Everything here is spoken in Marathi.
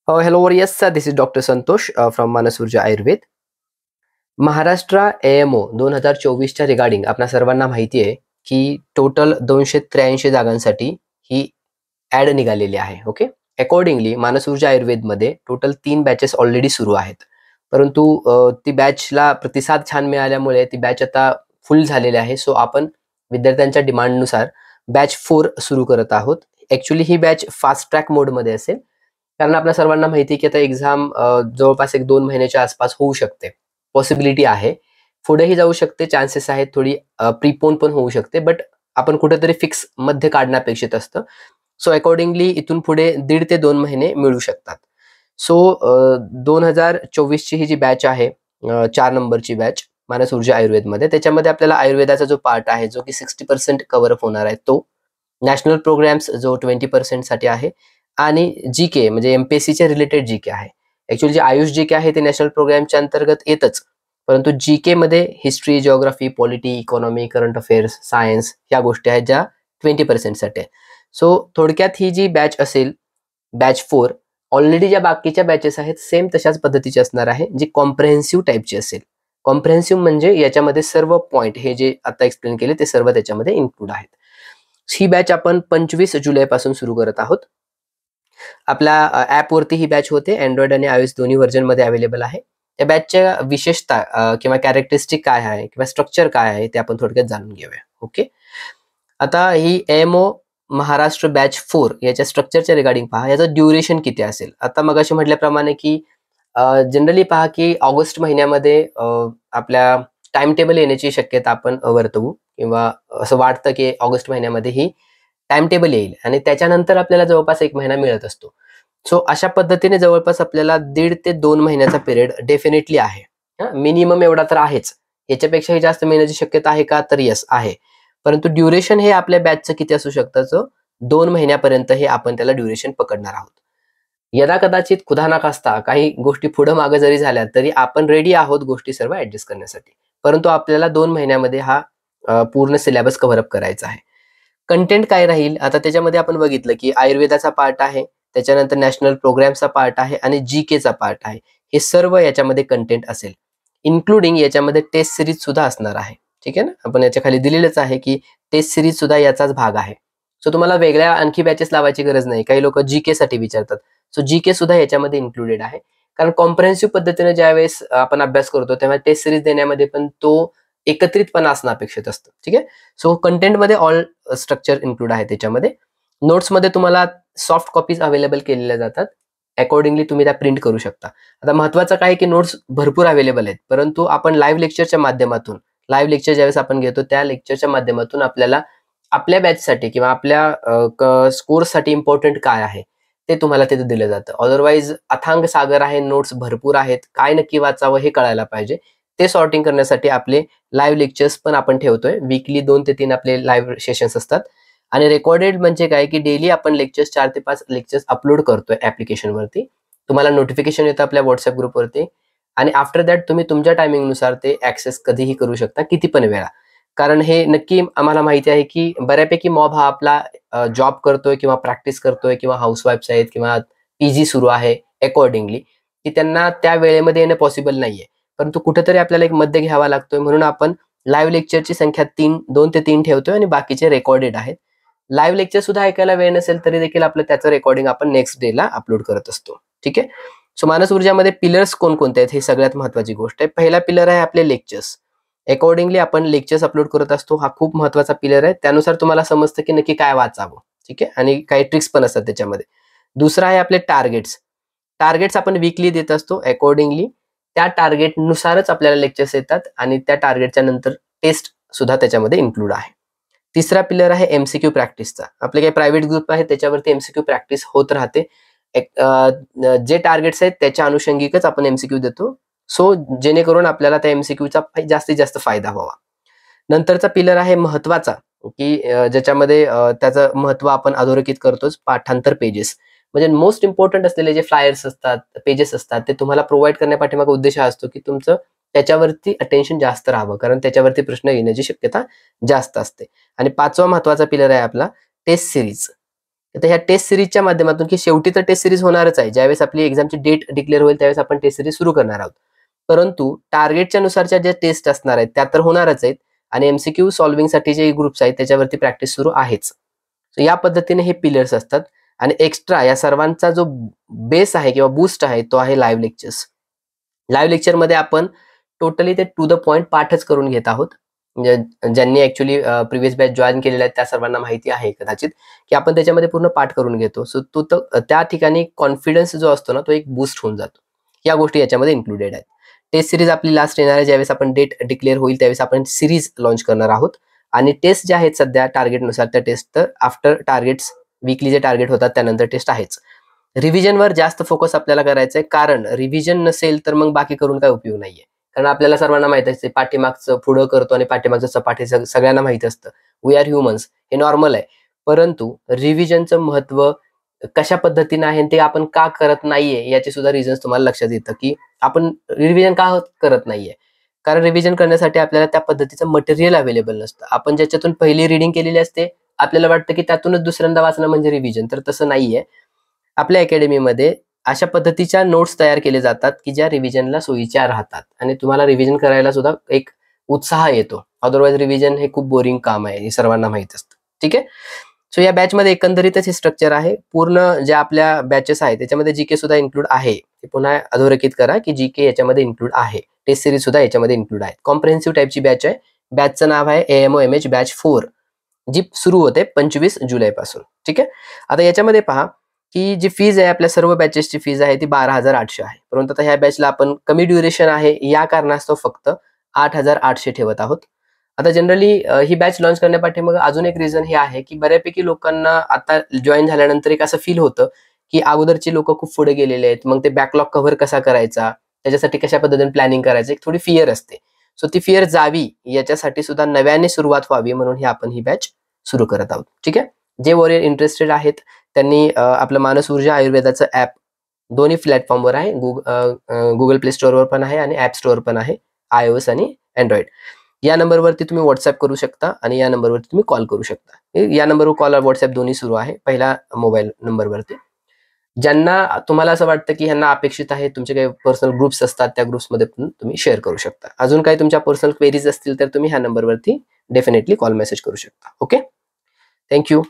Hello, yes, sir. This is Dr. Santosh from Manas Urja Ayurved. Maharashtra AMO 2024च्या रिगार्डिंग आपल्या सर्वांना माहिती आहे की टोटल 283 जागांसाठी ही ॲड निघालेली आहे. ओके. अकॉर्डिंगली मानस ऊर्जा आयुर्वेदमध्ये टोटल 3 बॅचेस ऑलरेडी सुरू आहेत. परंतु ती बॅचला प्रतिसाद छान मिळाल्यामुळे ती बॅच आता फुल झालेली आहे. सो आपण विद्यार्थ्यांच्या डिमांडनुसार बॅच 4 सुरू करत आहोत. ॲक्च्युअली ही बॅच फास्ट ट्रॅक मोडमध्ये असेल. कारण आपल्या सर्वांना माहिती आहे की आता एक्झाम जवळपास 1-2 महिन्याच्या आसपास होऊ शकते. पॉसिबिलिटी आहे. पुढेही जाऊ शकते, चान्सेस आहेत. थोडी प्रीपोन पण होऊ शकते. बट आपण कुठेतरी फिक्स मध्ये काढणं अपेक्षित असतं. सो अकॉर्डिंगली इथून पुढे 1.5 ते 2 महिने मिळू शकतात. सो 2024ची ही जी बॅच आहे 4 नंबरची बॅच मानस ऊर्जा आयुर्वेदमध्ये, त्याच्यामध्ये आपल्याला आयुर्वेदाचा जो पार्ट आहे जो की 60% कव्हर अप होणार आहे तो, नॅशनल प्रोग्राम्स जो 20% साठी आहे आणि जी म्हणजे MPSCच्या रिलेटेड जी आहे. ॲक्च्युअली जे आयुष जी आहे ते नॅशनल प्रोग्रामच्या अंतर्गत येतच. परंतु जी मध्ये history, geography, polity, economy, current affairs, science ह्या गोष्टी आहेत ज्या 20% साठी आहे. सो थोडक्यात ही जी बॅच असेल, बॅच 4, ऑलरेडी ज्या बाकीच्या बॅचेस आहेत सेम तशाच पद्धतीची असणार आहे, जी कॉम्प्रेहेन्सिव्ह टाईपची असेल. कॉम्प्रेहेन्सिव्ह म्हणजे याच्यामध्ये सर्व पॉईंट हे जे आता एक्सप्लेन केले ते सर्व त्याच्यामध्ये इन्क्लूड आहेत. ही बॅच आपण 25 जुलैपासून सुरू करत आहोत. आपल्या ॲपवरती ही बॅच होते. अँड्रॉइड आणि iOS दोन्ही व्हर्जनमध्ये अवेलेबल आहे. त्या बॅचच्या विशेषता किंवा कॅरेक्टरिस्टिक काय आहे किंवा स्ट्रक्चर काय आहे ते आपण थोडक्यात जाणून घेऊया. ओके. आता ही AMO महाराष्ट्र बॅच 4 याच्या स्ट्रक्चरच्या रिगार्डिंग पहा, याचं ड्युरेशन किती असेल. आता मगाशी म्हटल्याप्रमाणे की जनरली पहा की ऑगस्ट महिन्यामध्ये आपल्या टाइम टेबल येण्याची शक्यता आपण वर्तवू किंवा असं वाटतं की ऑगस्ट महिन्यामध्ये ही टाइम टेबल येईल आणि त्याच्यानंतर आपल्याला जवळपास 1 महिना मिळत असतो. सो अशा पद्धतीने जवळपास आपल्याला 1.5 ते 2 महिन्याचा पिरियड डेफिनेटली आहे. मिनिमम एवढा तर आहेच. याच्यापेक्षाही जास्त मिळण्याची शक्यता आहे का? तर येस आहे. परंतु ड्युरेशन हे आपल्या बॅचचं किती असू शकतं? सो 2 महिन्यापर्यंत हे आपण त्याला ड्युरेशन पकडणार आहोत. यदाकदाचित खुदानाखास्ता काही गोष्टी पुढं मागे जरी झाल्या तरी आपण रेडी आहोत गोष्टी सर्व ऍडजस्ट करण्यासाठी. परंतु आपल्याला 2 महिन्यामध्ये हा पूर्ण सिलेबस कव्हर अप करायचा आहे. कंटेंट काय राहील? आता त्याच्यामध्ये आपण बघितलं की आयुर्वेदाचा पार्ट आहे, त्याच्यानंतर नॅशनल प्रोग्रामचा पार्ट आहे आणि GKचा पार्ट आहे. हे सर्व याच्यामध्ये कंटेंट असेल. इन्क्लुडिंग याच्यामध्ये टेस्ट सिरीज सुद्धा असणार आहे. ठीक आहे ना? आपण याच्या खाली दिलेलंच आहे की टेस्ट सिरीज सुद्धा याचाच भाग आहे. सो तुम्हाला वेगळ्या आणखी बॅचेस लावायची गरज नाही. काही लोक GK साठी विचारतात. सो GK सुद्धा याच्यामध्ये इन्क्लुडेड आहे. कारण कॉम्प्रेहेन्सिव्ह पद्धतीने ज्यावेळेस आपण अभ्यास करतो तेव्हा टेस्ट सिरीज देण्यामध्ये पण तो एकत्रितपणा असणं अपेक्षित असतं. ठीक आहे. सो कंटेंटमध्ये ऑल स्ट्रक्चर इन्क्लूड आहे त्याच्यामध्ये. नोट्समध्ये तुम्हाला सॉफ्ट कॉपीज अवेलेबल केलेल्या जातात. अकॉर्डिंगली तुम्ही त्या प्रिंट करू शकता. आता महत्त्वाचं काय की नोट्स भरपूर अवेलेबल आहेत. परंतु आपण लाईव्ह लेक्चरच्या माध्यमातून, लाईव्ह लेक्चर ज्यावेळेस आपण घेतो त्या लेक्चरच्या माध्यमातून आपल्याला आपल्या बॅचसाठी किंवा आपल्या कोर्ससाठी इम्पॉर्टंट काय आहे ते तुम्हाला तिथे दिलं जातं. अदरवाईज अथांग सागर आहे, नोट्स भरपूर आहेत. काय नक्की वाचावं हे कळायला पाहिजे. ते सॉर्टिंग करण्यासाठी आपले लाईव्ह लेक्चर्स पण आपण ठेवतोय. वीकली 2 ते 3 आपले लाईव्ह सेशन्स असतात. आणि रेकॉर्डेड म्हणजे काय की डेली आपण लेक्चर्स 4 ते 5 लेक्चर्स अपलोड करतोय ॲप्लिकेशनवरती. तुम्हाला नोटिफिकेशन येतं आपल्या WhatsApp ग्रुपवरती आणि आफ्टर दॅट तुम्ही तुमच्या टायमिंगनुसार ते ॲक्सेस कधीही करू शकता, किती पण वेळा. कारण हे नक्की आम्हाला माहिती आहे की बऱ्यापैकी मॉब हा आपला जॉब करतोय किंवा प्रॅक्टिस करतोय किंवा हाऊसवाईफ्स आहेत किंवा PG सुरू आहे अकॉर्डिंगली, की त्यांना त्या वेळेमध्ये येणं पॉसिबल नाहीये. परंतु कुठेतरी आपल्याला एक मध्य घ्यावा लागतोय म्हणून आपण लाईव्ह लेक्चरची संख्या 2 ते 3 ठेवतोय आणि बाकीचे रेकॉर्डेड आहेत. लाईव्ह लेक्चर सुद्धा ऐकायला वेळ नसेल तरी देखील आपलं त्याचं रेकॉर्डिंग आपण नेक्स्ट डेला अपलोड करत असतो. ठीक आहे. सो मानस ऊर्जामध्ये पिलर्स कोणकोणते आहेत हे सगळ्यात महत्त्वाची गोष्ट आहे. पहिला पिलर आहे आपले लेक्चर्स. अकॉर्डिंगली आपण लेक्चर्स अपलोड करत असतो. हा खूप महत्त्वाचा पिलर आहे. त्यानुसार तुम्हाला समजतं की नक्की काय वाचावं. ठीक आहे. आणि काही ट्रिक्स पण असतात त्याच्यामध्ये. दुसरा आहे आपले टार्गेट्स. टार्गेट्स आपण वीकली देत असतो. अकॉर्डिंगली त्या टार्गेटनुसारच आपल्याला लेक्चर्स येतात आणि त्या टार्गेटच्या नंतर टेस्ट सुद्धा त्याच्यामध्ये इन्क्लूड आहे. तिसरा पिलर आहे MCQ प्रॅक्टिसचा. आपले काही प्रायव्हेट ग्रुप आहेत त्याच्यावरती MCQ प्रॅक्टिस होत राहते. जे टार्गेट्स आहेत त्याच्या अनुषंगिकच आपण MCQ देतो. सो जेणेकरून आपल्याला त्या MCQचा जास्तीत जास्त फायदा व्हावा. नंतरचा पिलर आहे महत्त्वाचा, की ज्याच्यामध्ये त्याचं महत्त्व आपण अधोरेखित करतोच, पाठांतर पेजेस. म्हणजे मोस्ट इम्पॉर्टंट असलेले जे फ्लायर्स असतात, पेजेस असतात ते तुम्हाला प्रोव्हाइड करण्यापाठीमागे उद्देश हा असतो की तुमचं त्याच्यावरती अटेन्शन जास्त राहावं, कारण त्याच्यावरती प्रश्न येण्याची शक्यता जास्त असते. आणि 5वा महत्त्वाचा पिलर आहे आपला टेस्ट सिरीज. तर ह्या टेस्ट सिरीजच्या माध्यमातून, की शेवटी तर टेस्ट सिरीज होणारच आहे, ज्यावेळेस आपली एक्झामची डेट डिक्लेअर होईल त्यावेळेस आपण टेस्ट सिरीज सुरू करणार आहोत. परंतु टार्गेटच्या नुसारच्या ज्या टेस्ट असणार आहेत त्या तर होणारच आहेत आणि एमसीक्यू सॉल्व्हिंगसाठी जे ग्रुप्स आहेत त्याच्यावरती प्रॅक्टिस सुरू आहेच. या पद्धतीने हे पिलर्स असतात आणि एक्स्ट्रा या सर्वांचा जो बेस आहे किंवा बूस्ट आहे तो आहे लाईव्ह लेक्चर्स. लाईव्ह लेक्चरमध्ये आपण टोटली ते टू द पॉइंट पाठच करून घेत आहोत. ज्यांनी ऍक्च्युली प्रिव्हियस बॅच जॉईन केलेल्या आहेत त्या सर्वांना माहिती आहे कदाचित, की आपण त्याच्यामध्ये पूर्ण पाठ करून घेतो. सो तो त्या ठिकाणी कॉन्फिडन्स जो असतो ना तो एक बूस्ट होऊन जातो. या गोष्टी याच्यामध्ये इन्क्लुडेड आहेत. टेस्ट सिरीज आपली लास्ट येणार आहे, ज्यावेळेस आपण डेट डिक्लेअर होईल त्यावेळेस आपण सिरीज लॉन्च करणार आहोत. आणि टेस्ट ज्या आहेत सध्या टार्गेटनुसार त्या टेस्ट तर आफ्टर टार्गेट्स, वीकली जे टार्गेट होतात त्यानंतर टेस्ट आहेच. रिव्हिजनवर जास्त फोकस आपल्याला करायचा आहे, कारण रिव्हिजन नसेल तर मग बाकी करून काय उपयोग नाहीये. कारण आपल्याला सर्वांना माहित असते पाठीमागचं पुढं करतो आणि पाठीमागचं सपाट हे सगळ्यांना माहित असतं. वी आर ह्युमन्स, हे नॉर्मल आहे. परंतु रिव्हिजनचं महत्व कशा पद्धतीने आहे ते आपण का करत नाहीये याचे सुद्धा रिझन्स तुम्हाला लक्षात येतं, की आपण रिव्हिजन का करत नाहीये. कारण रिव्हिजन करण्यासाठी आपल्याला त्या पद्धतीचं मटेरियल अवेलेबल नसतं. आपण ज्याच्यातून पहिली रिडिंग केलेली असते आपल्याला वाटतं की त्यातूनच दुसऱ्यांदा वाचणं म्हणजे रिव्हिजन, तर तसं नाहीये. आपल्या अकॅडमीमध्ये अशा पद्धतीच्या नोट्स तयार केले जातात की ज्या रिव्हिजनला सोयीच्या राहतात आणि तुम्हाला रिव्हिजन करायला सुद्धा एक उत्साह येतो. अदरवाईज रिव्हिजन हे खूप बोरिंग काम आहे, हे सर्वांना माहित असतं. ठीक आहे. सो या बॅचमध्ये एकंदरीतच हे स्ट्रक्चर आहे. पूर्ण ज्या आपल्या बॅचेस आहेत त्याच्यामध्ये जीके सुद्धा इन्क्लूड आहे. ते पुन्हा अधोरेखित करा की जीके याच्यामध्ये इन्क्लूड आहे. टेस्ट सिरीज सुद्धा याच्यामध्ये इन्क्लूड आहे. कॉम्प्रिहेन्सिव्ह टाईपची बॅच आहे. बॅचचं नाव आहे AMOMH बॅच 4, जी सुरू होते 25 जुलैपासून. ठीक आहे. आता याच्यामध्ये पहा की जी फीज आहे आपल्या सर्व बॅचेसची फीज आहे ती 12,800 आहे. परंतु आता ह्या बॅचला आपण कमी ड्युरेशन आहे या कारणास्तव फक्त 8,800 ठेवत आहोत. आता जनरली ही बॅच लॉन्च करण्यापाठीमागे अजून एक रिझन हे आहे की बऱ्यापैकी लोकांना आता जॉईन झाल्यानंतर एक असं फील होतं की अगोदरची लोक खूप पुढे गेलेले आहेत, मग ते बॅकलॉग कव्हर कसा करायचा, त्याच्यासाठी कशा पद्धतीने प्लॅनिंग करायचं, एक थोडी फिअर असते. सो ती फिअर जावी याच्यासाठी सुद्धा नव्याने सुरुवात व्हावी म्हणून आपण ही बॅच सुरू करत आहोत. ठीक आहे. जे वॉरियर इंटरेस्टेड आहेत त्यांनी आपलं मानस ऊर्जा आयुर्वेदाचं ऍप दोन्ही प्लॅटफॉर्मवर आहे. गुगल प्ले स्टोअरवर पण आहे आणि ऍप स्टोअर पण आहे, iOS आणि अँड्रॉइड. या नंबरवरती तुम्ही व्हॉट्सअप करू शकता आणि या नंबरवरती तुम्ही कॉल करू शकता. या नंबरवर कॉल आणि व्हॉट्सअप दोन्ही सुरू आहे. पहिला मोबाईल नंबरवरती ज्यांना तुम्हाला असं वाटतं की ह्यांना अपेक्षित आहे, तुमचे काही पर्सनल ग्रुप्स असतात त्या ग्रुप्समध्ये पण तुम्ही शेअर करू शकता. अजून काही तुमच्या पर्सनल क्वेरीज असतील तर तुम्ही ह्या नंबरवरती डेफिनेटली कॉल मेसेज करू शकता. ओके. थँक्यू.